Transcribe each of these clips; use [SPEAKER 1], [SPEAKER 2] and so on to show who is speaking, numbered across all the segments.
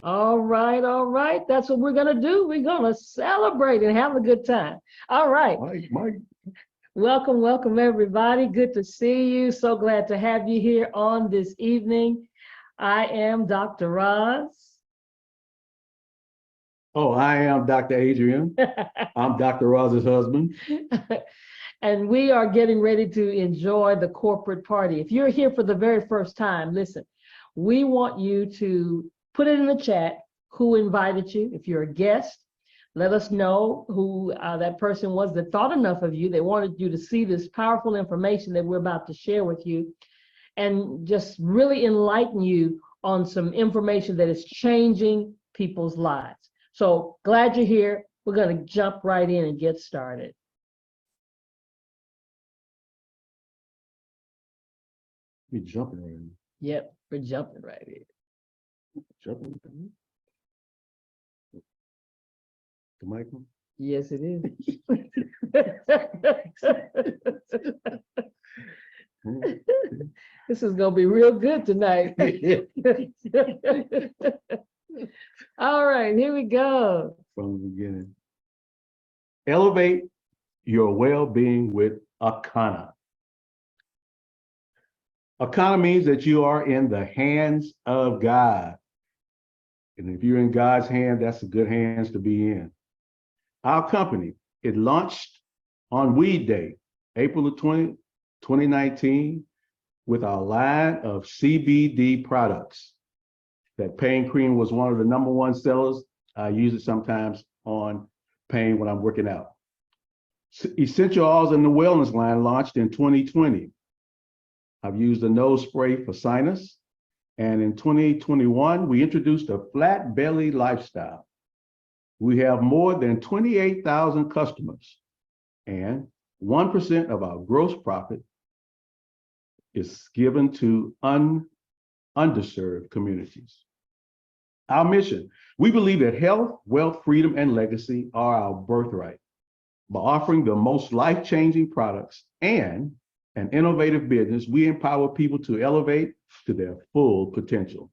[SPEAKER 1] All right, all right. That's what we're gonna do. We're gonna celebrate and have a good time. All right.
[SPEAKER 2] Mike.
[SPEAKER 1] Welcome, welcome everybody. Good to see you. So glad to have you here on this evening. I am Dr. Roz.
[SPEAKER 2] Oh, I am Dr. Adrian. I'm Dr. Roz's husband.
[SPEAKER 1] And we are getting ready to enjoy the corporate party. If you're here for the very first time, listen, we want you to put it in the chat who invited you. If you're a guest, let us know who that person was that thought enough of you. They wanted you to see this powerful information that we're about to share with you and just really enlighten you on some information that is changing people's lives. So glad you're here. We're going to jump right in and get started.
[SPEAKER 2] You're jumping right in.
[SPEAKER 1] Yep, we're jumping right in.
[SPEAKER 2] Jumping. The mic on?
[SPEAKER 1] Yes, it is. This is going to be real good tonight. All right, here we go.
[SPEAKER 2] From the beginning. Elevate your well-being with Akana. Akana means that you are in the hands of God. And if you're in God's hand, that's a good hands to be in. Our company, it launched on Weed Day, April the 20th, 2019, with our line of CBD products. That pain cream was one of the #1 sellers. I use it sometimes on pain when I'm working out. Essential Oils in the Wellness line launched in 2020. I've used a nose spray for sinus. And in 2021, we introduced a flat belly lifestyle. We have more than 28,000 customers, and 1% of our gross profit is given to underserved communities. Our mission, we believe that health, wealth, freedom, and legacy are our birthright. By offering the most life-changing products and an innovative business, we empower people to elevate to their full potential.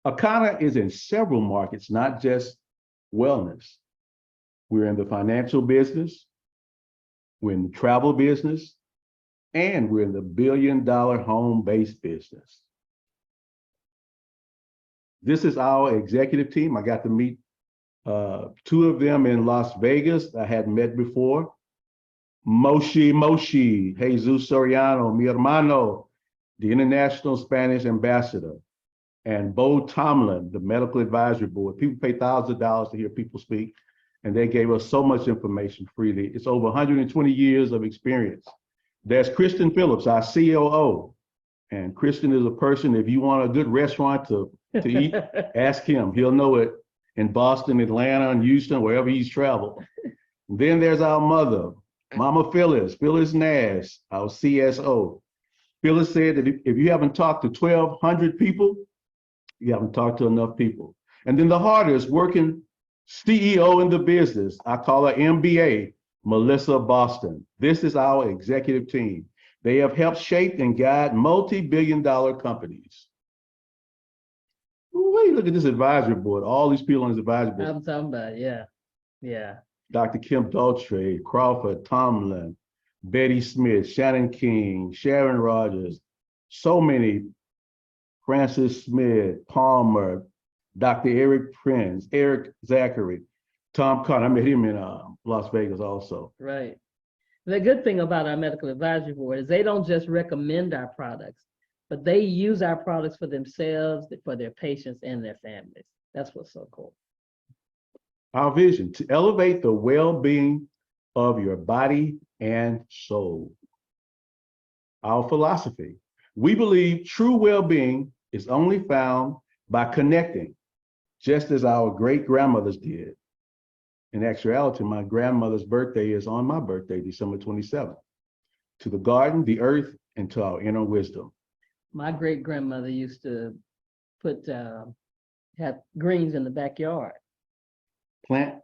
[SPEAKER 2] Akana is in several markets, not just wellness. We're in the financial business, we're in the travel business, and we're in the billion-dollar home-based business. This is our executive team. I got to meet 2 of them in Las Vegas. I hadn't met before. Moshi, Jesus Soriano, mi hermano, the International Spanish Ambassador, and Bo Tomlin, the Medical Advisory Board. People pay thousands of dollars to hear people speak, and they gave us so much information freely. It's over 120 years of experience. There's Kristen Phillips, our COO. And Kristen is a person, if you want a good restaurant to eat, ask him. He'll know it in Boston, Atlanta, and Houston, wherever he's traveled. Then there's our mother, Mama Phyllis Nash, our CSO. Phyllis said that if you haven't talked to 1,200 people, you haven't talked to enough people. And then the hardest working CEO in the business, I call her MBA, Melissa Boston. This is our executive team. They have helped shape and guide multi-billion-dollar companies. Wait, look at this advisory board. All these people on this advisory board.
[SPEAKER 1] I'm talking about, yeah.
[SPEAKER 2] Dr. Kim Daltrey, Crawford Tomlin, Betty Smith, Shannon King, Sharon Rogers, so many, Francis Smith, Palmer, Dr. Eric Prince, Eric Zachary, Tom Carter. I met him in Las Vegas also.
[SPEAKER 1] Right. The good thing about our medical advisory board is they don't just recommend our products, but they use our products for themselves, for their patients and their families. That's what's so cool.
[SPEAKER 2] Our vision, to elevate the well-being of your body and soul. Our philosophy, we believe true well-being is only found by connecting, just as our great-grandmothers did. In actuality, my grandmother's birthday is on my birthday, December 27th. To the garden, the earth, and to our inner wisdom.
[SPEAKER 1] My great-grandmother used to have greens in the backyard.
[SPEAKER 2] Plant?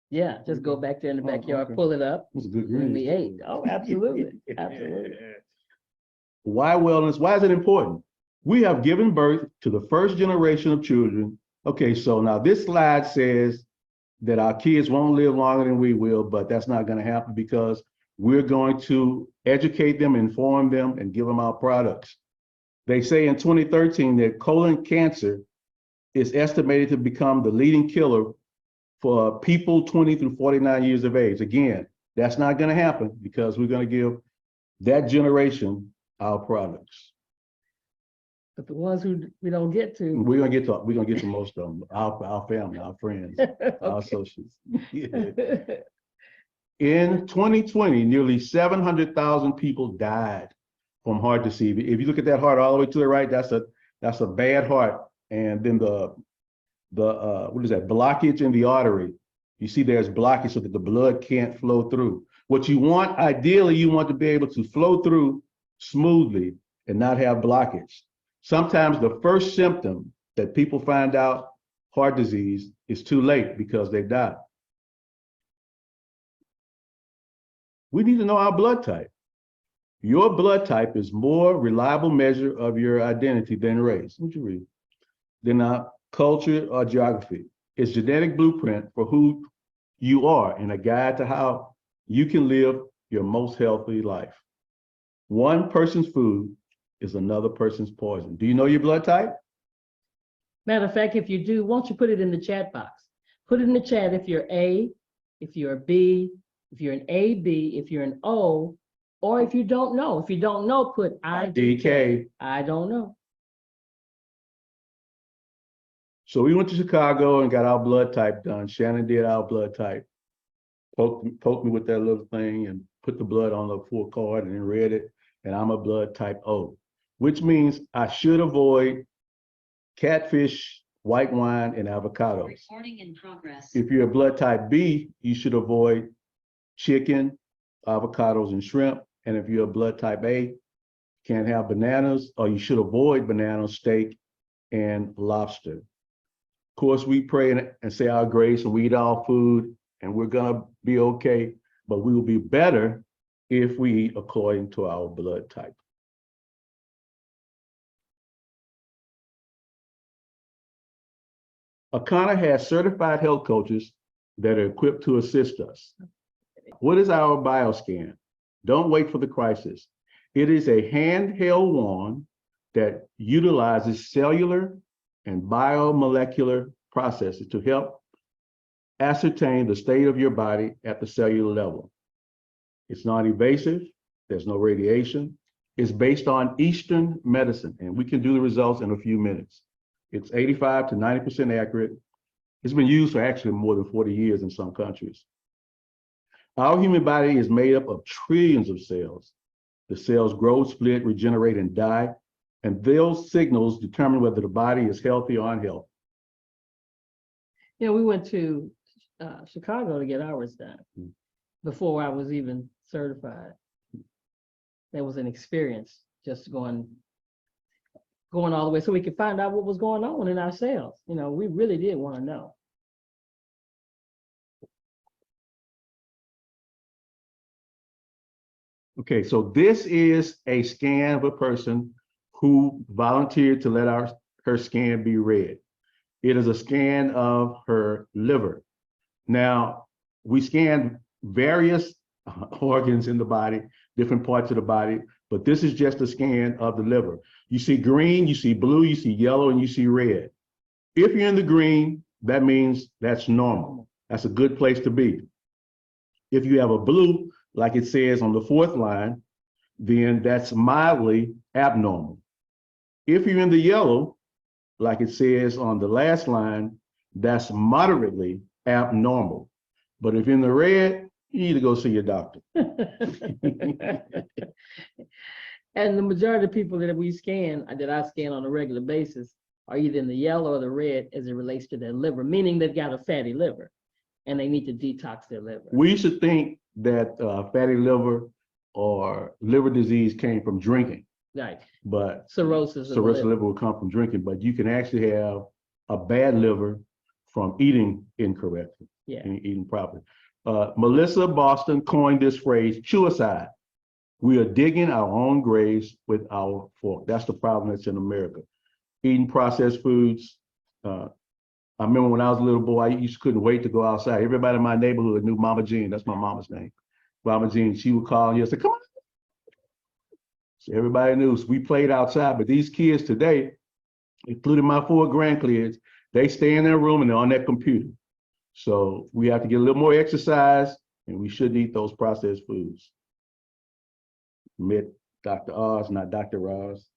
[SPEAKER 1] Yeah, just go back there in the backyard,
[SPEAKER 2] okay.
[SPEAKER 1] pull it up,
[SPEAKER 2] That's a good
[SPEAKER 1] and
[SPEAKER 2] green.
[SPEAKER 1] we ate. Oh, absolutely, absolutely.
[SPEAKER 2] Why wellness? Why is it important? We have given birth to the first generation of children. Okay, so now this slide says that our kids won't live longer than we will, but that's not going to happen because we're going to educate them, inform them, and give them our products. They say in 2013 that colon cancer is estimated to become the leading killer for people 20 through 49 years of age. Again, that's not going to happen because we're going to give that generation our products.
[SPEAKER 1] But the ones who we don't get to.
[SPEAKER 2] We're gonna get to most of them. Our family, our friends, our associates. Yeah. In 2020, nearly 700,000 people died from heart disease. If you look at that heart all the way to the right, that's a bad heart. And then the what is that, blockage in the artery. You see there's blockage so that the blood can't flow through. What you want, ideally, you want to be able to flow through smoothly and not have blockage. Sometimes the first symptom that people find out heart disease is too late because they die. We need to know our blood type. Your blood type is more reliable measure of your identity than race. What you read? Than culture or geography. It's genetic blueprint for who you are and a guide to how you can live your most healthy life. One person's food is another person's poison. Do you know your blood type?
[SPEAKER 1] Matter of fact, if you do, won't you put it in the chat box? Put it in the chat if you're A, if you're a B, if you're an AB, if you're an O, or if you don't know. If you don't know, put IDK. I don't know.
[SPEAKER 2] So we went to Chicago and got our blood type done. Shannon did our blood type. Poked me with that little thing and put the blood on the full card and then read it. And I'm a blood type O, which means I should avoid catfish, white wine, and avocados.
[SPEAKER 3] Recording in progress.
[SPEAKER 2] If you're a blood type B, you should avoid chicken, avocados, and shrimp. And if you're a blood type A, you can't have bananas, or you should avoid bananas, steak, and lobster. Of course, we pray and say our grace and we eat our food, and we're gonna be okay, but we will be better if we eat according to our blood type. Akana has certified health coaches that are equipped to assist us. What is our bioscan? Don't wait for the crisis. It is a handheld wand that utilizes cellular and biomolecular processes to help ascertain the state of your body at the cellular level. It's non-invasive, there's no radiation. It's based on Eastern medicine, and we can do the results in a few minutes. It's 85 to 90% accurate. It's been used for actually more than 40 years in some countries. Our human body is made up of trillions of cells. The cells grow, split, regenerate, and die, and those signals determine whether the body is healthy or unhealthy.
[SPEAKER 1] You know, we went to Chicago to get ours done before I was even certified. That was an experience, just going all the way so we could find out what was going on in our cells. You know, we really did want to know.
[SPEAKER 2] Okay, so this is a scan of a person who volunteered to let her scan be read. It is a scan of her liver. Now, we scan various organs in the body, different parts of the body, but this is just a scan of the liver. You see green, you see blue, you see yellow, and you see red. If you're in the green, that means that's normal. That's a good place to be. If you have a blue, like it says on the 4th line, then that's mildly abnormal. If you're in the yellow, like it says on the last line, that's moderately abnormal. But if you're in the red, you need to go see your doctor.
[SPEAKER 1] And the majority of people that we scan, that I scan on a regular basis, are either in the yellow or the red as it relates to their liver, meaning they've got a fatty liver and they need to detox their liver.
[SPEAKER 2] We should think that fatty liver or liver disease came from drinking.
[SPEAKER 1] Right.
[SPEAKER 2] But
[SPEAKER 1] cirrhosis of
[SPEAKER 2] cirrhosis liver will come from drinking, but you can actually have a bad liver from eating incorrectly, eating properly. Melissa Boston coined this phrase, chewicide. We are digging our own graves with our fork. That's the problem that's in America. Eating processed foods. I remember when I was a little boy, I couldn't wait to go outside. Everybody in my neighborhood knew Mama Jean. That's my mama's name. Mama Jean, she would call and you'd say, come on. So everybody knew. So we played outside, but these kids today, including my 4 grandkids, they stay in their room and they're on their computer. So we have to get a little more exercise and we shouldn't eat those processed foods. Admit Dr. Oz, not Dr. Oz.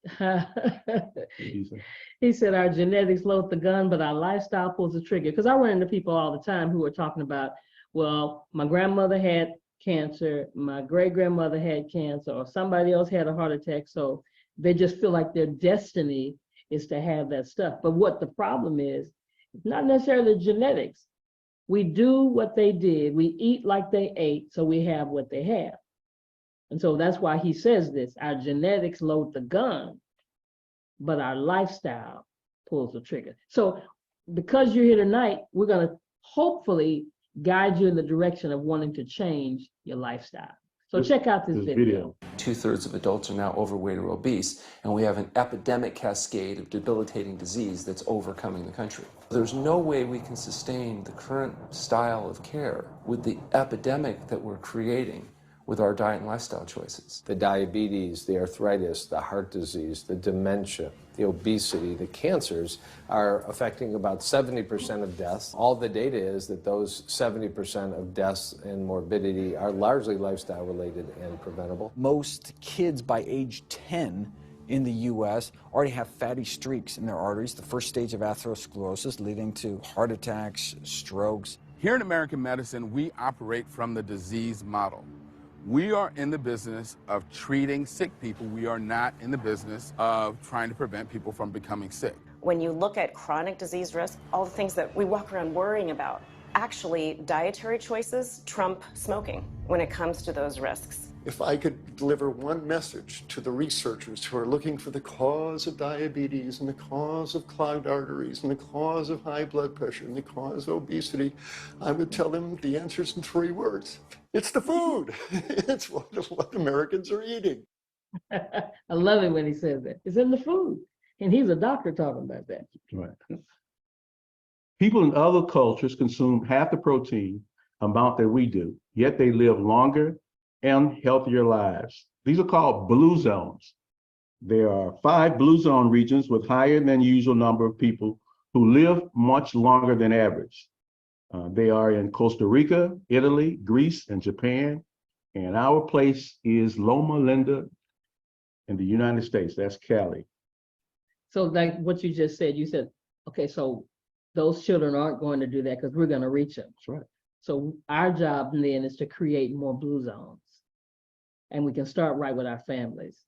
[SPEAKER 1] He said our genetics load the gun, but our lifestyle pulls the trigger. Because I run into people all the time who are talking about, well, my grandmother had cancer, my great-grandmother had cancer, or somebody else had a heart attack. So they just feel like their destiny is to have that stuff. But what the problem is, not necessarily the genetics. We do what they did. We eat like they ate, so we have what they have. And so that's why he says this, our genetics load the gun, but our lifestyle pulls the trigger. So because you're here tonight, we're gonna hopefully guide you in the direction of wanting to change your lifestyle. So check out this video.
[SPEAKER 3] 2/3 of adults are now overweight or obese, and we have an epidemic cascade of debilitating disease that's overcoming the country. There's no way we can sustain the current style of care with the epidemic that we're creating with our diet and lifestyle choices.
[SPEAKER 4] The diabetes, the arthritis, the heart disease, the dementia, the obesity, the cancers are affecting about 70% of deaths. All the data is that those 70% of deaths and morbidity are largely lifestyle related and preventable.
[SPEAKER 5] Most kids by age 10 in the U.S. already have fatty streaks in their arteries, the first stage of atherosclerosis leading to heart attacks, strokes.
[SPEAKER 6] Here in American medicine, we operate from the disease model. We are in the business of treating sick people. We are not in the business of trying to prevent people from becoming sick.
[SPEAKER 7] When you look at chronic disease risk, all the things that we walk around worrying about, actually dietary choices trump smoking when it comes to those risks.
[SPEAKER 8] If I could deliver one message to the researchers who are looking for the cause of diabetes and the cause of clogged arteries and the cause of high blood pressure and the cause of obesity, I would tell them the answer's in 3 words. It's the food. It's what Americans are eating.
[SPEAKER 1] I love it when he says that. It's in the food. And he's a doctor talking about that.
[SPEAKER 2] Right. People in other cultures consume half the protein amount that we do, yet they live longer and healthier lives. These are called blue zones. There are 5 blue zone regions with higher than usual number of people who live much longer than average. They are in Costa Rica, Italy, Greece, and Japan. And our place is Loma Linda in the United States. That's Cali.
[SPEAKER 1] So like what you just said, you said, okay, so those children aren't going to do that because we're going to reach them.
[SPEAKER 2] That's right.
[SPEAKER 1] So our job then is to create more blue zones. And we can start right with our families.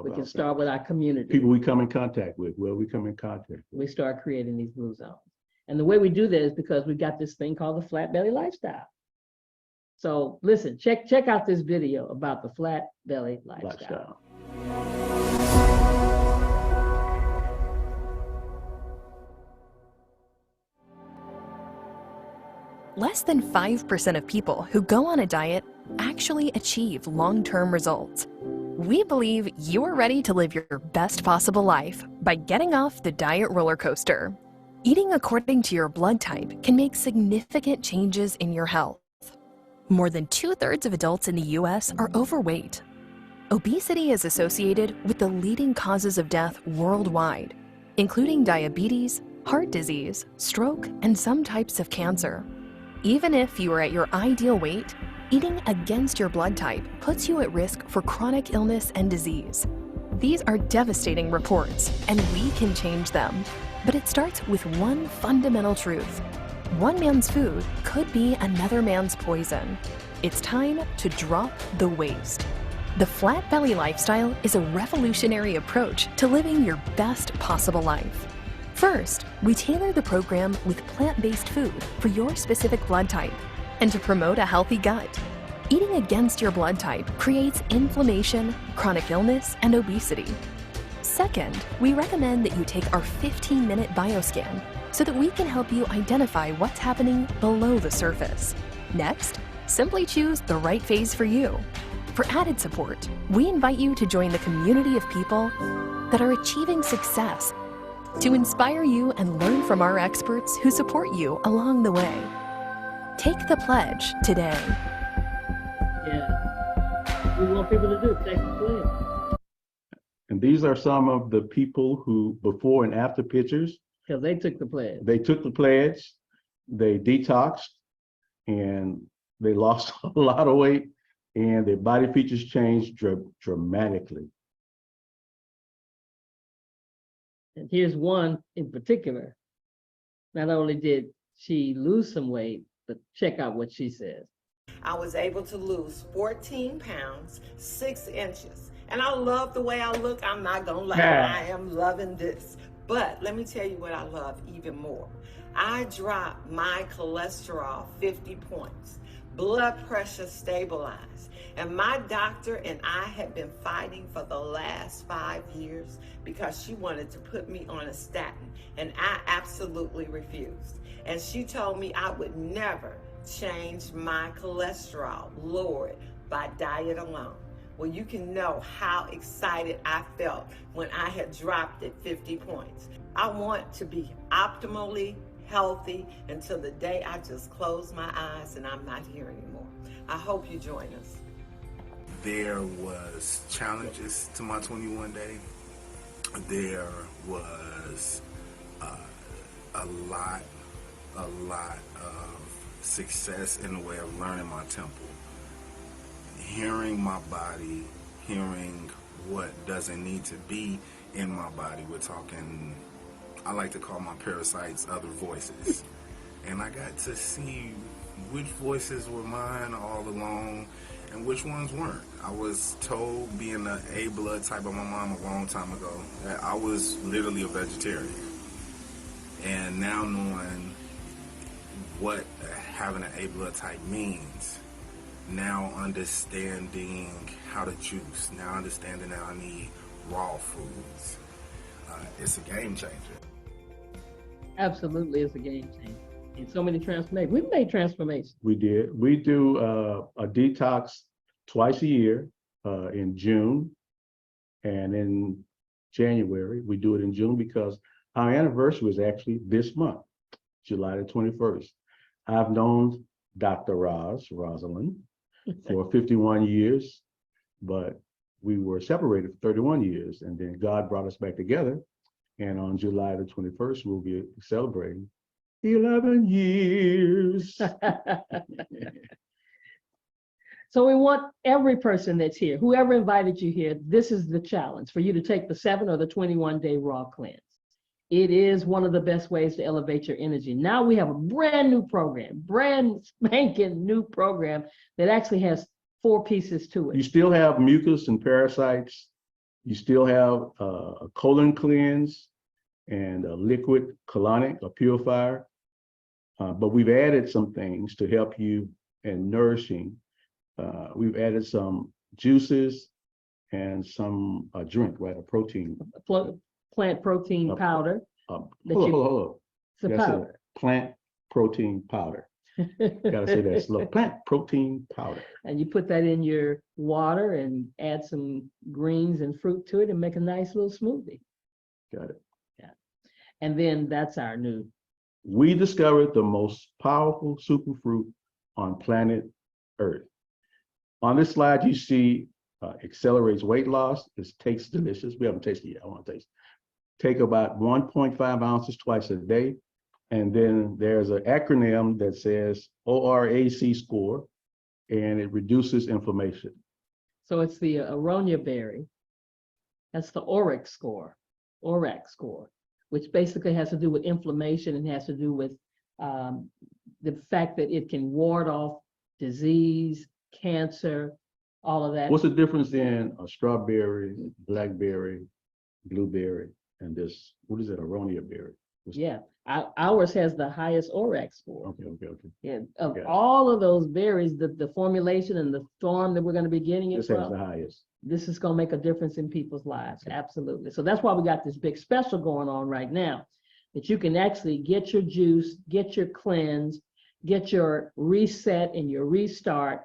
[SPEAKER 1] We can start with our community.
[SPEAKER 2] People we come in contact with, where we come in contact with.
[SPEAKER 1] We start creating these blue zones. And the way we do that is because we got this thing called the flat belly lifestyle. So listen, check out this video about the flat belly lifestyle.
[SPEAKER 9] Less than 5% of people who go on a diet actually achieve long-term results. We believe you're ready to live your best possible life by getting off the diet roller coaster. Eating according to your blood type can make significant changes in your health. More than 2/3 of adults in the U.S. are overweight. Obesity is associated with the leading causes of death worldwide, including diabetes, heart disease, stroke, and some types of cancer. Even if you are at your ideal weight, eating against your blood type puts you at risk for chronic illness and disease. These are devastating reports, and we can change them. But it starts with one fundamental truth. One man's food could be another man's poison. It's time to drop the waste. The flat belly lifestyle is a revolutionary approach to living your best possible life. First, we tailor the program with plant-based food for your specific blood type and to promote a healthy gut. Eating against your blood type creates inflammation, chronic illness, and obesity. Second, we recommend that you take our 15-minute bioscan so that we can help you identify what's happening below the surface. Next, simply choose the right phase for you. For added support, we invite you to join the community of people that are achieving success, to inspire you and learn from our experts who support you along the way. Take the pledge today.
[SPEAKER 1] Yeah. We want people to do take the pledge.
[SPEAKER 2] And these are some of the people who, before and after pictures,
[SPEAKER 1] Because they took the pledge.
[SPEAKER 2] they took the pledge, they detoxed, and they lost a lot of weight, and their body features changed dramatically.
[SPEAKER 1] And here's one in particular. Not only did she lose some weight, but check out what she says.
[SPEAKER 10] I was able to lose 14 pounds, 6 inches. And I love the way I look. I'm not gonna lie, I am loving this. But let me tell you what I love even more. I dropped my cholesterol 50 points, blood pressure stabilized. And my doctor and I had been fighting for the last 5 years because she wanted to put me on a statin, and I absolutely refused. And she told me I would never change my cholesterol, lower it by diet alone. Well, you can know how excited I felt when I had dropped it 50 points. I want to be optimally healthy until the day I just close my eyes and I'm not here anymore. I hope you join us.
[SPEAKER 6] There was challenges to my 21 day. There was a lot of success in the way of learning my temple. Hearing my body, hearing what doesn't need to be in my body. We're talking, I like to call my parasites other voices. And I got to see which voices were mine all along and which ones weren't. I was told, being an A blood type of my mom a long time ago, that I was literally a vegetarian. And now knowing what having an A blood type means, now understanding how to juice, now understanding that I need raw foods, it's a game changer.
[SPEAKER 1] Absolutely, it's a game changer. And so many transformations. We've made transformations.
[SPEAKER 2] We did. We do a detox twice a year in June and in January. We do it in June because our anniversary is actually this month, July the 21st. I've known Dr. Rosalind, for 51 years, but we were separated for 31 years, and then God brought us back together. And on July the 21st, we'll be celebrating 11 years.
[SPEAKER 1] So we want every person that's here, whoever invited you here, this is the challenge for you to take the 7 or the 21-day raw cleanse. It is one of the best ways to elevate your energy. Now we have a brand new program, brand spanking new program that actually has 4 pieces to it.
[SPEAKER 2] You still have mucus and parasites. You still have a colon cleanse and a liquid colonic, a purifier. But we've added some things to help you in nourishing. We've added some juices and some drink, right? A protein.
[SPEAKER 1] Plant protein powder.
[SPEAKER 2] Hold on.
[SPEAKER 1] It's a powder.
[SPEAKER 2] Plant protein powder. Gotta say that slow. Plant protein powder.
[SPEAKER 1] And you put that in your water and add some greens and fruit to it and make a nice little smoothie.
[SPEAKER 2] Got it.
[SPEAKER 1] Yeah. And then that's our new.
[SPEAKER 2] We discovered the most powerful superfruit on planet Earth. On this slide, you see accelerates weight loss. It tastes delicious. We haven't tasted it yet. I want to taste it. Take about 1.5 ounces twice a day. And then there's an acronym that says ORAC score, and it reduces inflammation.
[SPEAKER 1] So it's the aronia berry. That's the ORAC score, which basically has to do with inflammation and has to do with the fact that it can ward off disease, cancer, all of that.
[SPEAKER 2] What's the difference in a strawberry, blackberry, blueberry, and this, what is it, aronia berry?
[SPEAKER 1] Yeah, ours has the highest ORAC score.
[SPEAKER 2] Okay.
[SPEAKER 1] Yeah, of all of those berries, the formulation and the form that we're going to be getting it
[SPEAKER 2] This has
[SPEAKER 1] from,
[SPEAKER 2] the highest.
[SPEAKER 1] this is going to make a difference in people's lives. Absolutely. So that's why we got this big special going on right now, that you can actually get your juice, get your cleanse, get your reset and your restart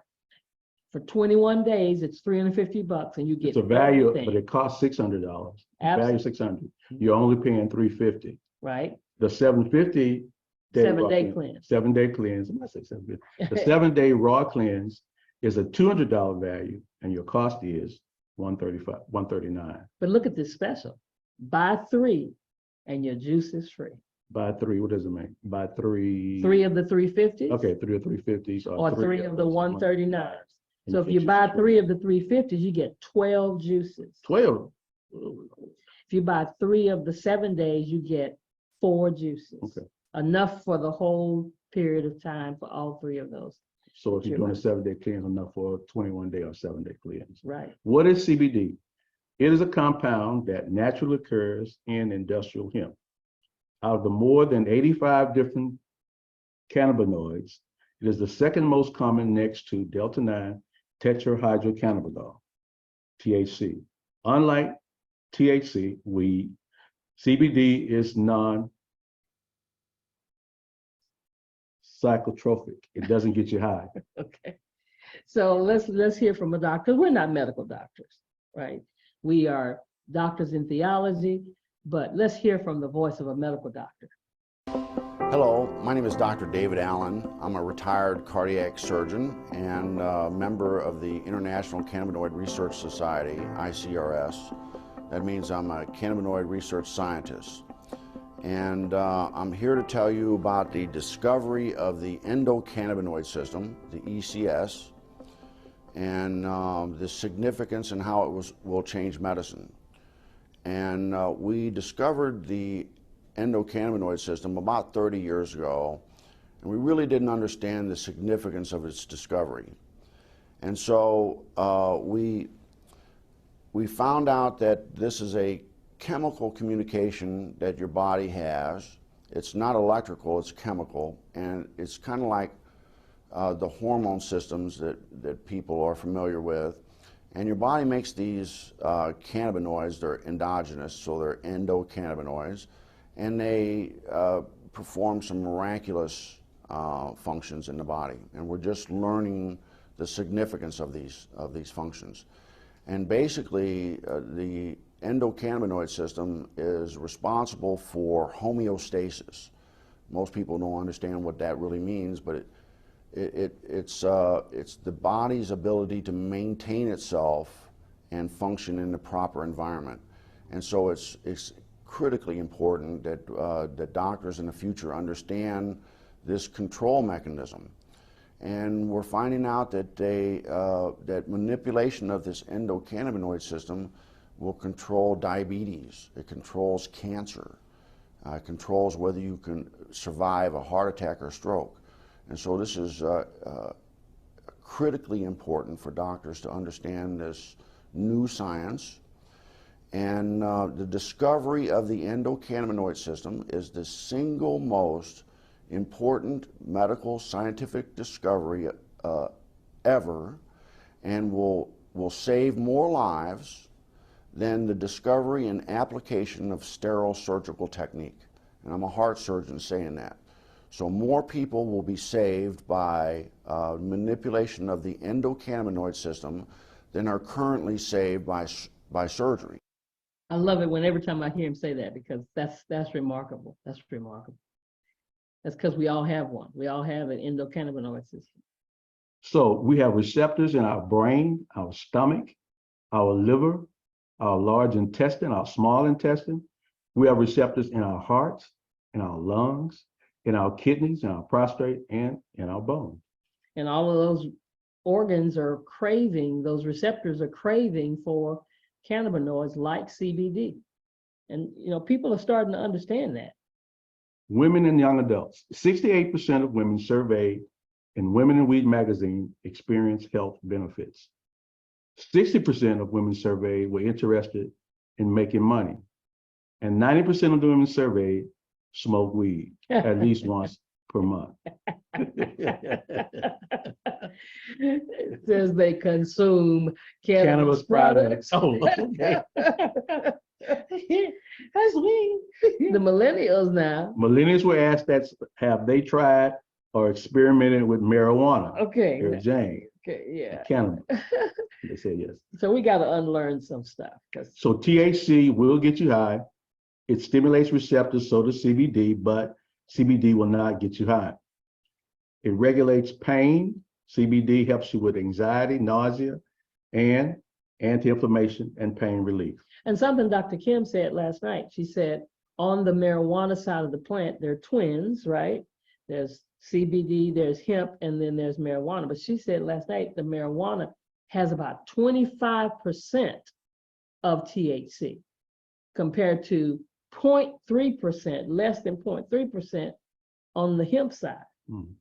[SPEAKER 1] For 21 days, it's $350 and you get
[SPEAKER 2] It's a value,
[SPEAKER 1] everything.
[SPEAKER 2] but it costs $600. Value
[SPEAKER 1] Absolutely.
[SPEAKER 2] $600. You're only paying $350.
[SPEAKER 1] Right?
[SPEAKER 2] The $750
[SPEAKER 1] 7-day cleanse.
[SPEAKER 2] 7-day cleanse. I say 750. The 7-day raw cleanse is a $200 value, and your cost is $139.
[SPEAKER 1] But look at this special. Buy 3 and your juice is free.
[SPEAKER 2] Buy 3. What does it mean? Buy 3.
[SPEAKER 1] 3 of the 350s.
[SPEAKER 2] Okay, 3 of 350s,
[SPEAKER 1] Or 3 of the 139s.
[SPEAKER 2] And
[SPEAKER 1] So if you buy 3 of the 350s, you get 12 juices.
[SPEAKER 2] 12.
[SPEAKER 1] If you buy 3 of the 7 days, you get 4 juices.
[SPEAKER 2] Okay.
[SPEAKER 1] Enough for the whole period of time for all 3 of those.
[SPEAKER 2] So if you're doing a 7-day cleanse, enough for a 21-day or 7-day cleanse.
[SPEAKER 1] Right.
[SPEAKER 2] What is CBD? It is a compound that naturally occurs in industrial hemp. Out of the more than 85 different cannabinoids, it is the second most common next to delta-9 tetrahydrocannabinol, THC. Unlike THC, weed, CBD is non-psychotropic. It doesn't get you high.
[SPEAKER 1] Okay. So let's hear from a doctor. We're not medical doctors, right? We are doctors in theology, but let's hear from the voice of a medical doctor.
[SPEAKER 11] Hello, my name is Dr. David Allen. I'm a retired cardiac surgeon and a member of the International Cannabinoid Research Society, ICRS. That means I'm a cannabinoid research scientist. And I'm here to tell you about the discovery of the endocannabinoid system, the ECS, and the significance and how it will change medicine. And we discovered the endocannabinoid system about 30 years ago, and we really didn't understand the significance of its discovery. And so we found out that this is a chemical communication that your body has. It's not electrical, it's chemical, and it's kind of like the hormone systems that people are familiar with. And your body makes these cannabinoids. They're endogenous, so they're endocannabinoids, and they perform some miraculous functions in the body. And we're just learning the significance of these functions. And basically, the endocannabinoid system is responsible for homeostasis. Most people don't understand what that really means, but it's the body's ability to maintain itself and function in the proper environment. And so it's critically important that that doctors in the future understand this control mechanism. And we're finding out that that manipulation of this endocannabinoid system will control diabetes. It controls cancer. It controls whether you can survive a heart attack or stroke. And so this is critically important for doctors to understand this new science. And the discovery of the endocannabinoid system is the single most important medical scientific discovery ever, and will save more lives than the discovery and application of sterile surgical technique. And I'm a heart surgeon saying that. So more people will be saved by manipulation of the endocannabinoid system than are currently saved by surgery.
[SPEAKER 1] I love it every time I hear him say that, because that's remarkable. That's remarkable. That's because we all have one. We all have an endocannabinoid system.
[SPEAKER 2] So we have receptors in our brain, our stomach, our liver, our large intestine, our small intestine. We have receptors in our hearts, in our lungs, in our kidneys, in our prostate, and in our bones.
[SPEAKER 1] And all of those organs are craving, those receptors are craving for cannabinoids like CBD. And people are starting to understand that.
[SPEAKER 2] Women and young adults. 68% of women surveyed in Women in Weed magazine experience health benefits. 60% of women surveyed were interested in making money. And 90% of the women surveyed smoke weed at least once per month.
[SPEAKER 1] It says they consume cannabis products.
[SPEAKER 2] Oh, okay.
[SPEAKER 1] That's me. The millennials now.
[SPEAKER 2] Millennials were asked that have they tried or experimented with marijuana?
[SPEAKER 1] Okay.
[SPEAKER 2] Jane.
[SPEAKER 1] Okay, yeah.
[SPEAKER 2] Cannabis. They said yes.
[SPEAKER 1] So we got to unlearn some stuff.
[SPEAKER 2] So THC will get you high. It stimulates receptors, so does CBD, but CBD will not get you high. It regulates pain. CBD helps you with anxiety, nausea, and anti-inflammation and pain relief.
[SPEAKER 1] And something Dr. Kim said last night, she said on the marijuana side of the plant, they're twins, right? There's CBD, there's hemp, and then there's marijuana. But she said last night the marijuana has about 25% of THC compared to 0.3%, less than 0.3% on the hemp side.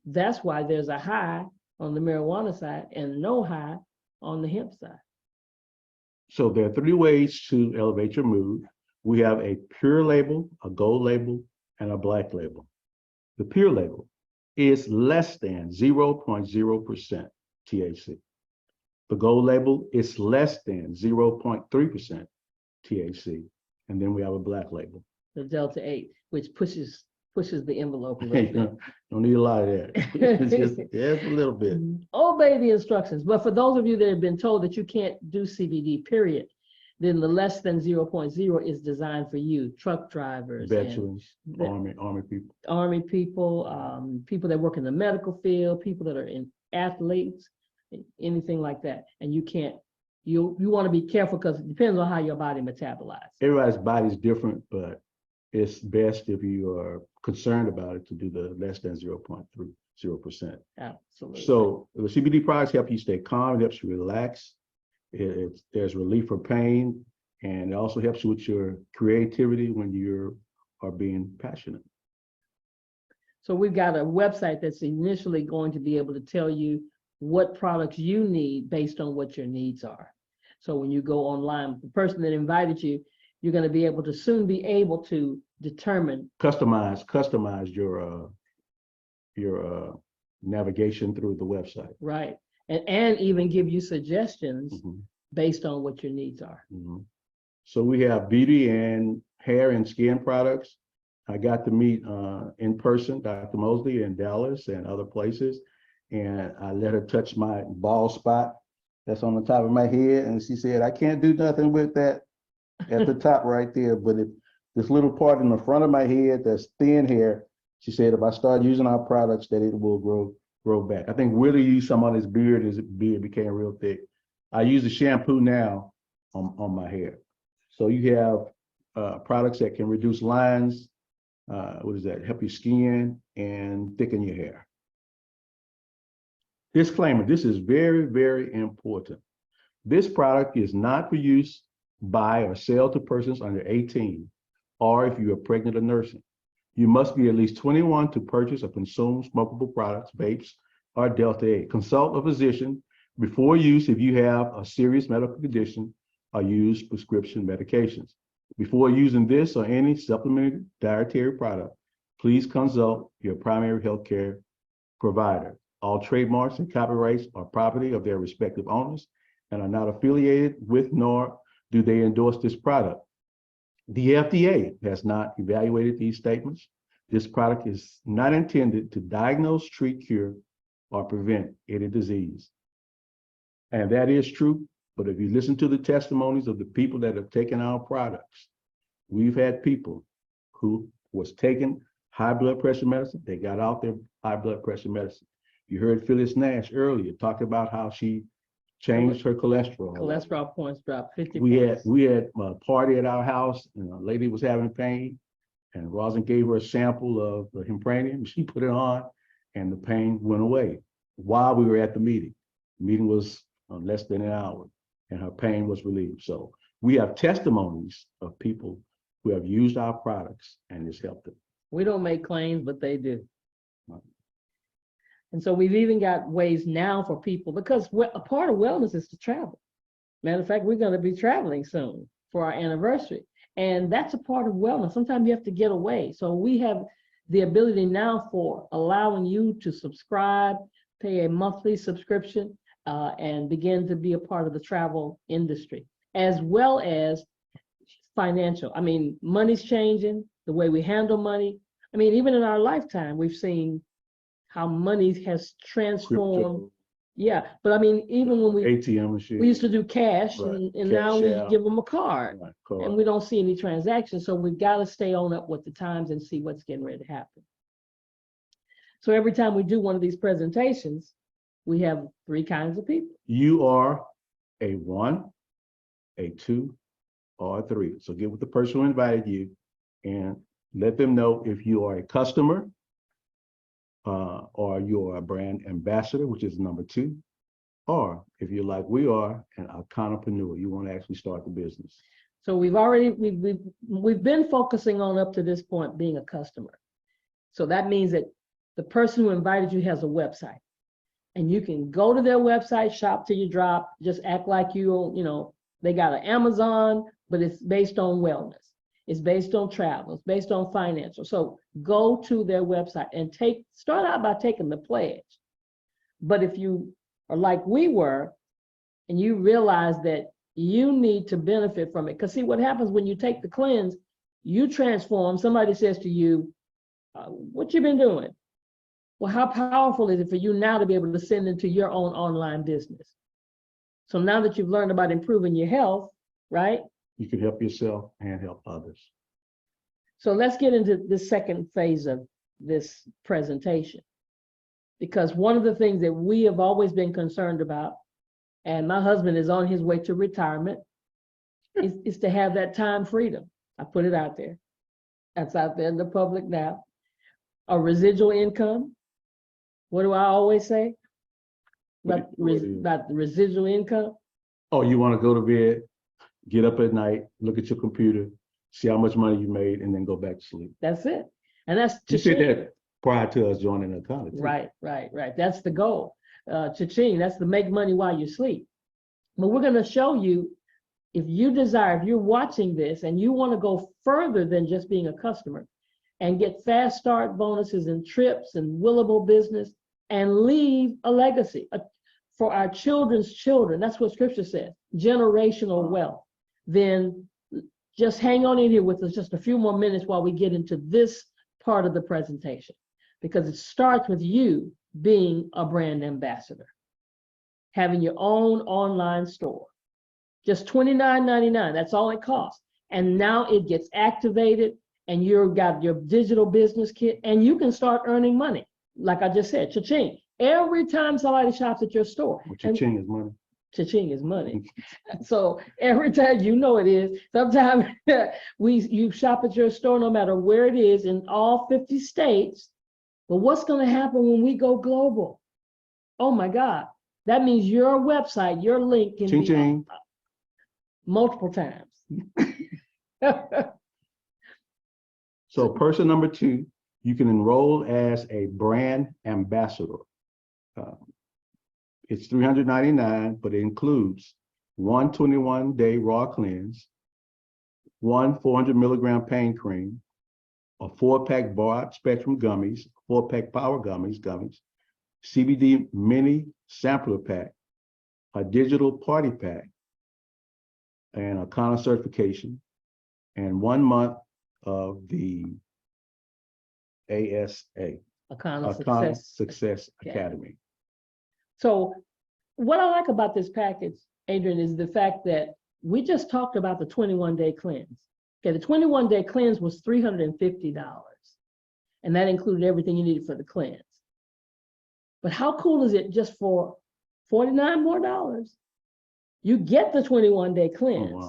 [SPEAKER 1] That's why there's a high on the marijuana side and no high on the hemp side.
[SPEAKER 2] So there are 3 ways to elevate your mood. We have a pure label, a gold label, and a black label. The pure label is less than 0.0% THC. The gold label is less than 0.3% THC. And then we have a black label.
[SPEAKER 1] The Delta 8, which pushes the envelope a little bit.
[SPEAKER 2] Don't need a lot of that. It's just a little bit.
[SPEAKER 1] Obey the instructions. But for those of you that have been told that you can't do CBD, period, then the less than 0.0 is designed for you, truck drivers,
[SPEAKER 2] Veterans, army people.
[SPEAKER 1] Army people, people that work in the medical field, people that are in athletes, anything like that. And you can't, you want to be careful because it depends on how your body metabolizes.
[SPEAKER 2] Everybody's body's different, but it's best if you are concerned about it to do the less than 0.30%.
[SPEAKER 1] Absolutely.
[SPEAKER 2] So the CBD products help you stay calm, it helps you relax. There's relief for pain, and it also helps you with your creativity when you are being passionate.
[SPEAKER 1] So we've got a website that's initially going to be able to tell you what products you need based on what your needs are. So when you go online, the person that invited you, you're going to be able to soon be able to determine.
[SPEAKER 2] Customize your navigation through the website.
[SPEAKER 1] Right. And even give you suggestions based on what your needs are.
[SPEAKER 2] So we have beauty and hair and skin products. I got to meet in person Dr. Mosley in Dallas and other places, and I let her touch my bald spot that's on the top of my head, and she said, I can't do nothing with that at the top right there, but if this little part in the front of my head that's thin hair, she said, if I start using our products, that it will grow back. I think Willie used some on his beard, his beard became real thick. I use a shampoo now on my hair. So you have products that can reduce lines, help your skin and thicken your hair. Disclaimer, this is very, very important. This product is not for use by or sell to persons under 18, or if you are pregnant or nursing. You must be at least 21 to purchase or consume smokable products, vapes, or Delta 8. Consult a physician before use if you have a serious medical condition or use prescription medications. Before using this or any supplementary dietary product, please consult your primary healthcare provider. All trademarks and copyrights are property of their respective owners and are not affiliated with nor do they endorse this product. The FDA has not evaluated these statements. This product is not intended to diagnose, treat, cure, or prevent any disease. And that is true, but if you listen to the testimonies of the people that have taken our products, we've had people who was taking high blood pressure medicine, they got out their high blood pressure medicine. You heard Phyllis Nash earlier talk about how she changed her cholesterol.
[SPEAKER 1] Cholesterol points dropped 50
[SPEAKER 2] We
[SPEAKER 1] points.
[SPEAKER 2] had a party at our house, and a lady was having pain, and Rosin gave her a sample of the Hempranium. She put it on, and the pain went away while we were at the meeting. The meeting was less than an hour, and her pain was relieved. So we have testimonies of people who have used our products, and it's helped them.
[SPEAKER 1] We don't make claims, but they do. And so we've even got ways now for people, because a part of wellness is to travel. Matter of fact, we're going to be traveling soon for our anniversary. And that's a part of wellness. Sometimes you have to get away. So we have the ability now for allowing you to subscribe, pay a monthly subscription, and begin to be a part of the travel industry, as well as financial. I mean, money's changing, the way we handle money. I mean, even in our lifetime, we've seen how money has transformed Yeah, but I mean, even when we
[SPEAKER 2] ATM machine.
[SPEAKER 1] used to do cash,
[SPEAKER 2] Right.
[SPEAKER 1] and now
[SPEAKER 2] Cash
[SPEAKER 1] we
[SPEAKER 2] out.
[SPEAKER 1] give them a card,
[SPEAKER 2] Right, card.
[SPEAKER 1] and we don't see any transactions. So we've got to stay on up with the times and see what's getting ready to happen. So every time we do one of these presentations, we have 3 kinds of people.
[SPEAKER 2] You are a 1, a 2, or a 3. So get with the person who invited you and let them know if you are a customer or you are a brand ambassador, which is number 2, or if you're like we are, an entrepreneur, you want to actually start the business.
[SPEAKER 1] So we've been focusing on up to this point being a customer. So that means that the person who invited you has a website, and you can go to their website, shop till you drop, just act like they got an Amazon, but it's based on wellness. It's based on travel. It's based on financial. So go to their website and start out by taking the pledge. But if you are like we were, and you realize that you need to benefit from it, because see what happens when you take the cleanse, you transform. Somebody says to you, what you been doing? Well, how powerful is it for you now to be able to send into your own online business? So now that you've learned about improving your health, right?
[SPEAKER 2] You can help yourself and help others.
[SPEAKER 1] So let's get into the second phase of this presentation, because one of the things that we have always been concerned about, and my husband is on his way to retirement, is to have that time freedom. I put it out there. That's out there in the public now. A residual income. What do I always say about the residual income?
[SPEAKER 2] Oh, you want to go to bed, get up at night, look at your computer, see how much money you made, and then go back to sleep.
[SPEAKER 1] That's it. And that's
[SPEAKER 2] you said that prior to us joining the college.
[SPEAKER 1] Right. That's the goal. Cha-ching, that's to make money while you sleep. But we're going to show you, if you're watching this and you want to go further than just being a customer and get fast start bonuses and trips and willable business and leave a legacy for our children's children. That's what scripture says, generational wealth. Then just hang on in here with us just a few more minutes while we get into this part of the presentation, because it starts with you being a brand ambassador, having your own online store. Just $29.99, that's all it costs. And now it gets activated, and you've got your digital business kit, and you can start earning money. Like I just said, cha-ching. Every time somebody shops at your store.
[SPEAKER 2] Well, cha-ching is money.
[SPEAKER 1] Cha-ching is money. So every time, it is. Sometimes you shop at your store, no matter where it is, in all 50 states. But what's going to happen when we go global? Oh my God. That means your website, your link can be multiple times.
[SPEAKER 2] So person number 2, you can enroll as a brand ambassador. It's $399, but it includes 1 21-day raw cleanse, 1 400 milligram pain cream, a 4-pack broad spectrum gummies, 4-pack power gummies, CBD mini sampler pack, a digital party pack, and a Kana certification, and 1 month of the ASA, Akana Success Academy.
[SPEAKER 1] So what I like about this package, Adrian, is the fact that we just talked about the 21-day cleanse. Okay, the 21-day cleanse was $350, and that included everything you needed for the cleanse. But how cool is it just for $49 more? You get the 21-day cleanse,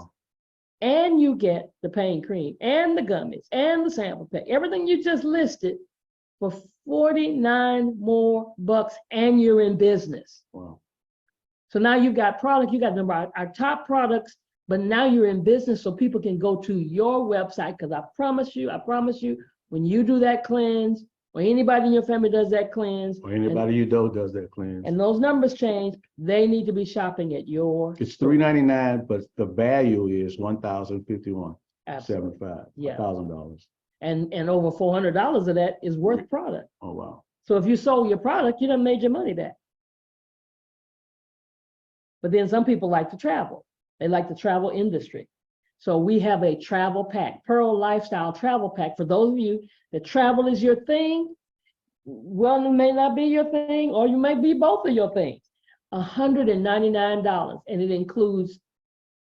[SPEAKER 1] and you get the pain cream, and the gummies, and the sample pack, everything you just listed, for $49 more, and you're in business.
[SPEAKER 2] Wow.
[SPEAKER 1] So now you've got product, you got our top products, but now you're in business, so people can go to your website, because I promise you, when you do that cleanse, or anybody in your family does that cleanse,
[SPEAKER 2] or anybody you know does that cleanse,
[SPEAKER 1] and those numbers change, they need to be shopping at your
[SPEAKER 2] It's $399, but the value is $1,051.75.
[SPEAKER 1] Yeah.
[SPEAKER 2] $1,000.
[SPEAKER 1] And over $400 of that is worth product.
[SPEAKER 2] Oh, wow.
[SPEAKER 1] So if you sold your product, you done made your money back. But then some people like to travel. They like the travel industry. So we have a travel pack, Pearl Lifestyle Travel Pack. For those of you that travel is your thing, well, it may not be your thing, or you may be both of your things. $199, and it includes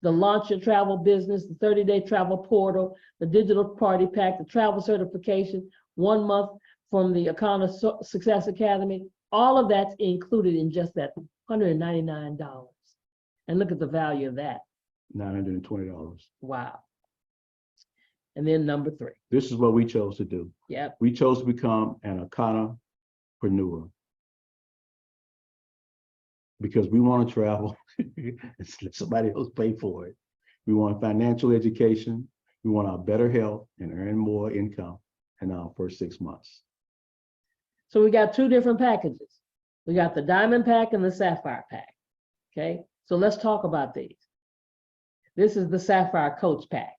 [SPEAKER 1] the launch your travel business, the 30-day travel portal, the digital party pack, the travel certification, 1 month from the Akana Success Academy. All of that's included in just that $199. And look at the value of that.
[SPEAKER 2] $920.
[SPEAKER 1] Wow. And then number 3.
[SPEAKER 2] This is what we chose to do.
[SPEAKER 1] Yep.
[SPEAKER 2] We chose to become an Akanapreneur because we want to travel and let somebody else pay for it. We want financial education. We want our better health and earn more income in our first 6 months.
[SPEAKER 1] So we got 2 different packages. We got the diamond pack and the sapphire pack. Okay, so let's talk about these. This is the sapphire coach pack.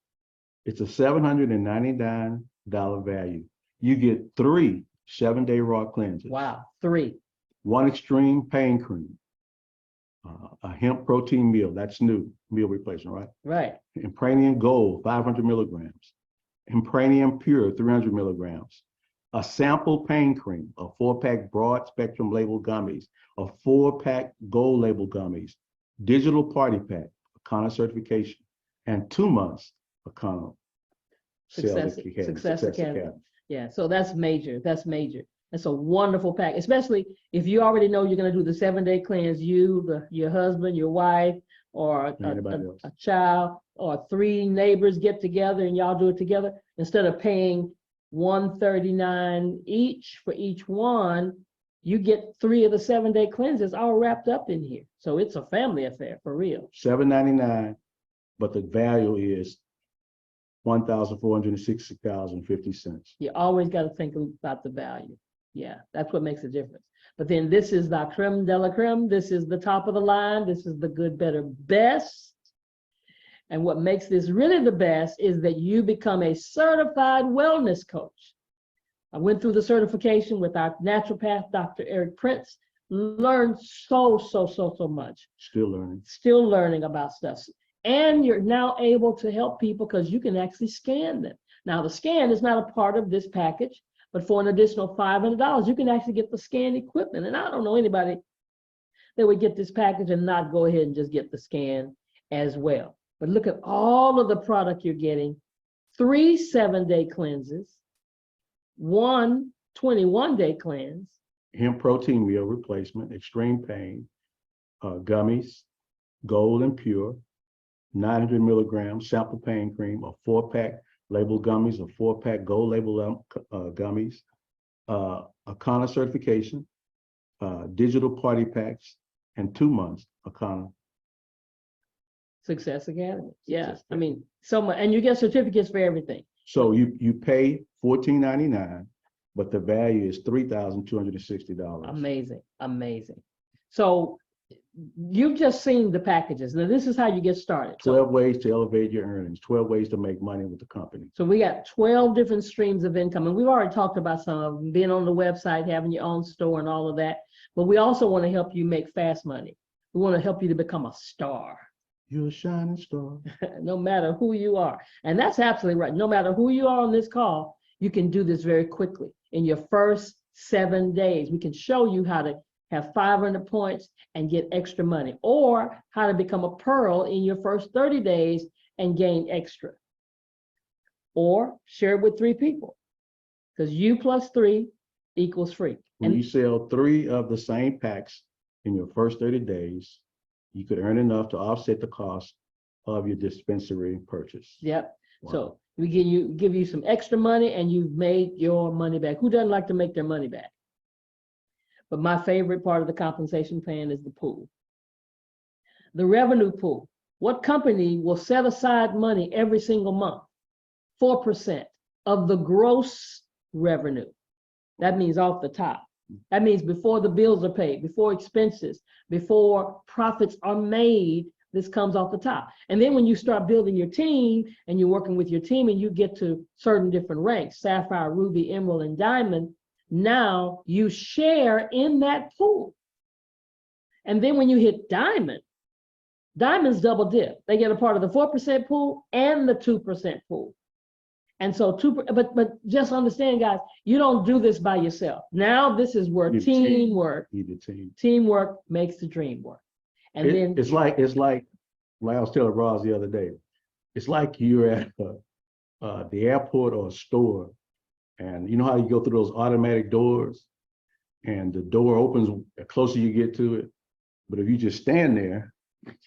[SPEAKER 2] It's a $799 value. You get 3 7-day raw cleanses.
[SPEAKER 1] Wow, 3.
[SPEAKER 2] 1 extreme pain cream, a hemp protein meal, that's new, meal replacement, right?
[SPEAKER 1] Right.
[SPEAKER 2] Impranium Gold, 500 milligrams. Impranium Pure, 300 milligrams. A sample pain cream, a 4-pack broad spectrum label gummies, a 4-pack gold label gummies, digital party pack, Akana certification, and 2 months Akana
[SPEAKER 1] Success Academy. Yeah, so that's major. That's major. It's a wonderful pack, especially if you already know you're going to do the 7-day cleanse, your husband, your wife, or a child, or 3 neighbors get together and y'all do it together. Instead of paying $139 each for each one, you get 3 of the 7-day cleanses all wrapped up in here. So it's a family affair for real.
[SPEAKER 2] $799, but the value is $1,460.50.
[SPEAKER 1] You always got to think about the value. Yeah, that's what makes a difference. But then this is the creme de la creme. This is the top of the line. This is the good, better, best. And what makes this really the best is that you become a certified wellness coach. I went through the certification with our naturopath, Dr. Eric Prince, learned so much. Still learning about stuff. And you're now able to help people because you can actually scan them. Now, the scan is not a part of this package, but for an additional $500, you can actually get the scan equipment. And I don't know anybody that would get this package and not go ahead and just get the scan as well. But look at all of the product you're getting. 3 7-day cleanses, 1 21-day cleanse.
[SPEAKER 2] Hemp protein meal replacement, extreme pain, gummies, gold and pure, 900 milligrams sample pain cream, a 4-pack label gummies, a 4-pack gold label gummies, Akana certification, digital party packs, and 2 months Akana
[SPEAKER 1] Success Academy. Yeah, I mean, so much, and you get certificates for everything.
[SPEAKER 2] So you pay $14.99, but the value is $3,260.
[SPEAKER 1] Amazing, amazing. So you've just seen the packages. Now this is how you get started.
[SPEAKER 2] 12 ways to elevate your earnings, 12 ways to make money with the company.
[SPEAKER 1] So we got 12 different streams of income, and we've already talked about some of them, being on the website, having your own store and all of that. But we also want to help you make fast money. We want to help you to become a star.
[SPEAKER 2] You're a shining star.
[SPEAKER 1] No matter who you are. And that's absolutely right. No matter who you are on this call, you can do this very quickly. In your first 7 days, we can show you how to have 500 points and get extra money, or how to become a pearl in your first 30 days and gain extra. Or share it with 3 people, because you plus 3 equals free.
[SPEAKER 2] When you sell 3 of the same packs in your first 30 days, you could earn enough to offset the cost of your dispensary purchase.
[SPEAKER 1] Yep.
[SPEAKER 2] Wow.
[SPEAKER 1] So we give you some extra money and you've made your money back. Who doesn't like to make their money back? But my favorite part of the compensation plan is the pool. The revenue pool. What company will set aside money every single month? 4% of the gross revenue. That means off the top. That means before the bills are paid, before expenses, before profits are made, this comes off the top. And then when you start building your team and you're working with your team and you get to certain different ranks, sapphire, ruby, emerald, and diamond, now you share in that pool. And then when you hit diamond, diamonds double dip. They get a part of the 4% pool and the 2% pool. And so but just understand, guys, you don't do this by yourself. Now this is where teamwork, teamwork makes the dream work. And then
[SPEAKER 2] it's like I was telling Roz the other day, it's like you're at the airport or a store, and you know how you go through those automatic doors, and the door opens the closer you get to it. But if you just stand there,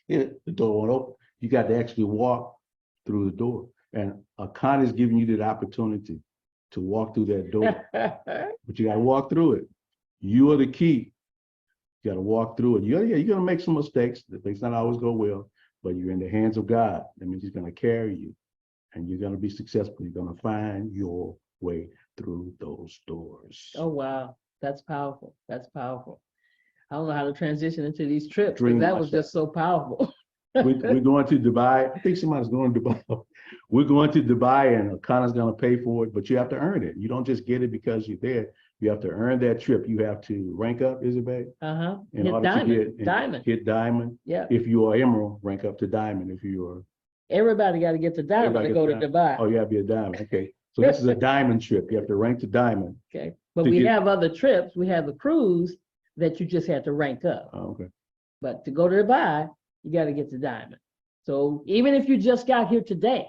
[SPEAKER 2] the door won't open. You got to actually walk through the door. And Akana is giving you the opportunity to walk through that door. But you got to walk through it. You are the key. You got to walk through it. You're going to make some mistakes. The things not always go well, but you're in the hands of God. That means He's going to carry you, and you're going to be successful. You're going to find your way through those doors.
[SPEAKER 1] Oh, wow. That's powerful. That's powerful. I don't know how to transition into these trips, but that was just so powerful.
[SPEAKER 2] We're going to Dubai. I think somebody's going to Dubai. We're going to Dubai, and Akana's going to pay for it, but you have to earn it. You don't just get it because you're there. You have to earn that trip. You have to rank up, is it, babe?
[SPEAKER 1] Uh-huh.
[SPEAKER 2] In
[SPEAKER 1] Hit
[SPEAKER 2] order
[SPEAKER 1] diamond.
[SPEAKER 2] to get
[SPEAKER 1] Diamond.
[SPEAKER 2] hit diamond.
[SPEAKER 1] Yeah.
[SPEAKER 2] If you are emerald, rank up to diamond. If you are
[SPEAKER 1] Everybody got to get to diamond to go to Dubai.
[SPEAKER 2] Oh, you have to be a diamond. Okay. So this is a diamond trip. You have to rank to diamond.
[SPEAKER 1] Okay. But we have other trips. We have the cruise that you just had to rank up.
[SPEAKER 2] Oh, okay.
[SPEAKER 1] But to go to Dubai, you got to get to diamond. So even if you just got here today,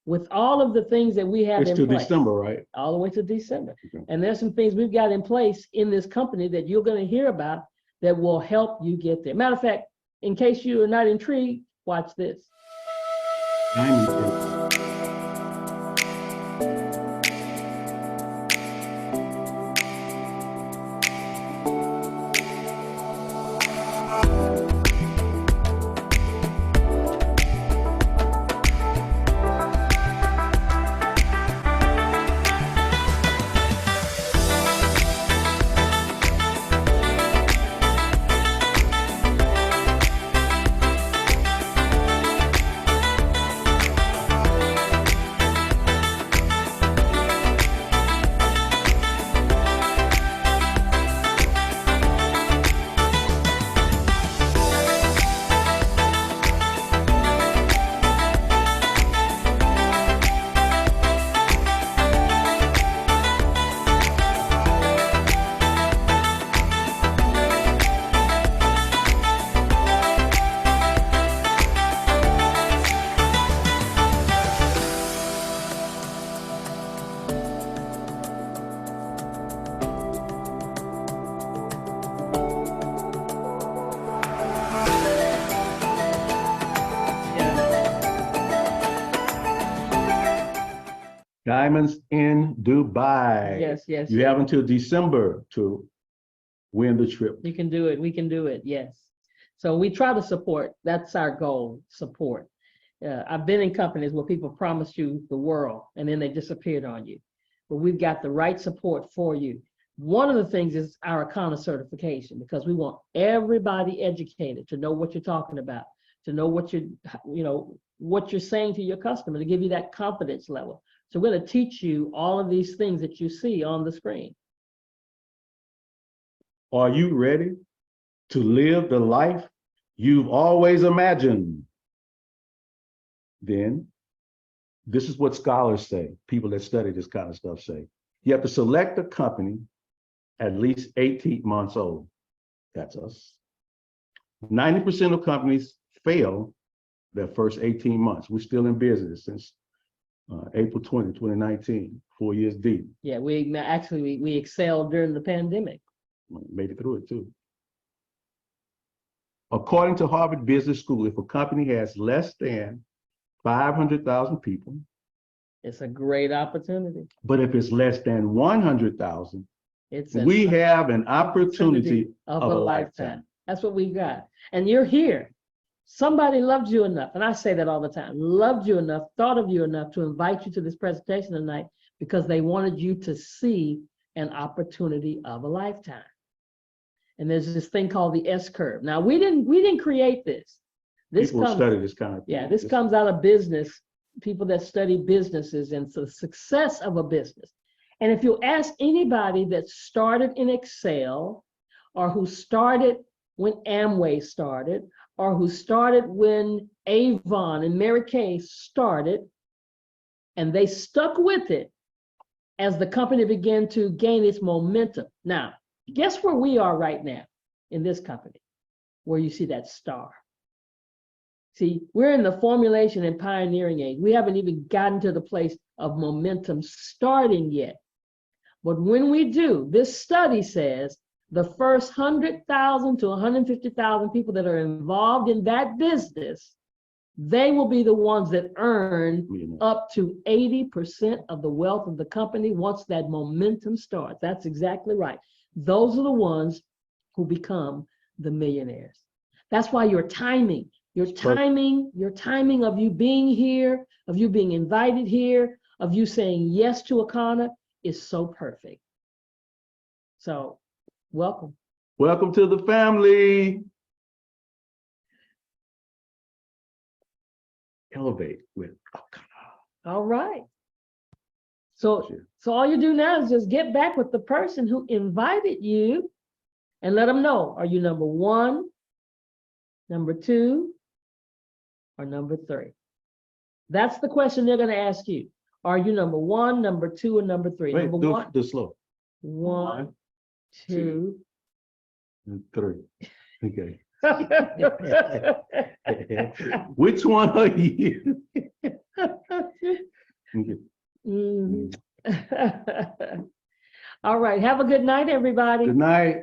[SPEAKER 1] with all of the things that we have
[SPEAKER 2] it's
[SPEAKER 1] in
[SPEAKER 2] to
[SPEAKER 1] place,
[SPEAKER 2] December, right?
[SPEAKER 1] all the way to December.
[SPEAKER 2] Okay.
[SPEAKER 1] And there's some things we've got in place in this company that you're going to hear about that will help you get there. Matter of fact, in case you are not intrigued, watch this.
[SPEAKER 2] Diamond trip. Diamonds in Dubai.
[SPEAKER 1] Yes, yes.
[SPEAKER 2] You have until December to win the trip.
[SPEAKER 1] You can do it. We can do it. Yes. So we try to support. That's our goal, support. I've been in companies where people promise you the world and then they disappeared on you. But we've got the right support for you. One of the things is our Akana certification, because we want everybody educated to know what you're talking about, to know what what you're saying to your customer, to give you that confidence level. So we're going to teach you all of these things that you see on the screen.
[SPEAKER 2] Are you ready to live the life you've always imagined? Then this is what scholars say, people that study this kind of stuff say. You have to select a company at least 18 months old. That's us. 90% of companies fail their first 18 months. We're still in business since April 2019, 4 years deep.
[SPEAKER 1] Yeah, we excelled during the pandemic.
[SPEAKER 2] Made it through it too. According to Harvard Business School, if a company has less than 500,000 people,
[SPEAKER 1] it's a great opportunity.
[SPEAKER 2] But if it's less than 100,000, we
[SPEAKER 1] have
[SPEAKER 2] have an opportunity
[SPEAKER 1] of a lifetime. That's what we've got. And you're here. Somebody loved you enough, and I say that all the time, loved you enough, thought of you enough to invite you to this presentation tonight because they wanted you to see an opportunity of a lifetime. And there's this thing called the S curve. Now, we didn't create this.
[SPEAKER 2] People study this kind of thing.
[SPEAKER 1] Yeah, this comes out of business, people that study businesses and the success of a business. And if you ask anybody that started in Excel, or who started when Amway started, or who started when Avon and Mary Kay started, And they stuck with it as the company began to gain its momentum. Now, guess where we are right now in this company, where you see that star. See, we're in the formulation and pioneering age. We haven't even gotten to the place of momentum starting yet. But when we do, this study says the first 100,000 to 150,000 people that are involved in that business, they will be the ones that earn up to 80% of the wealth of the company once that momentum starts. That's exactly right. Those are the ones who become the millionaires. That's why your timing of you being here, of you being invited here, of you saying yes to Akana is so perfect. So, welcome.
[SPEAKER 2] Welcome to the family. Elevate with Akana.
[SPEAKER 1] All right. So all you do now is just get back with the person who invited you and let them know, are you number 1, number 2, or number 3? That's the question they're going to ask you. Are you number 1, number 2, or number 3?
[SPEAKER 2] Wait,
[SPEAKER 1] Number
[SPEAKER 2] do
[SPEAKER 1] 1.
[SPEAKER 2] the slow.
[SPEAKER 1] 1, 2,
[SPEAKER 2] and 3. Okay. Which one are you?
[SPEAKER 1] All right. Have a good night, everybody.
[SPEAKER 2] Good night.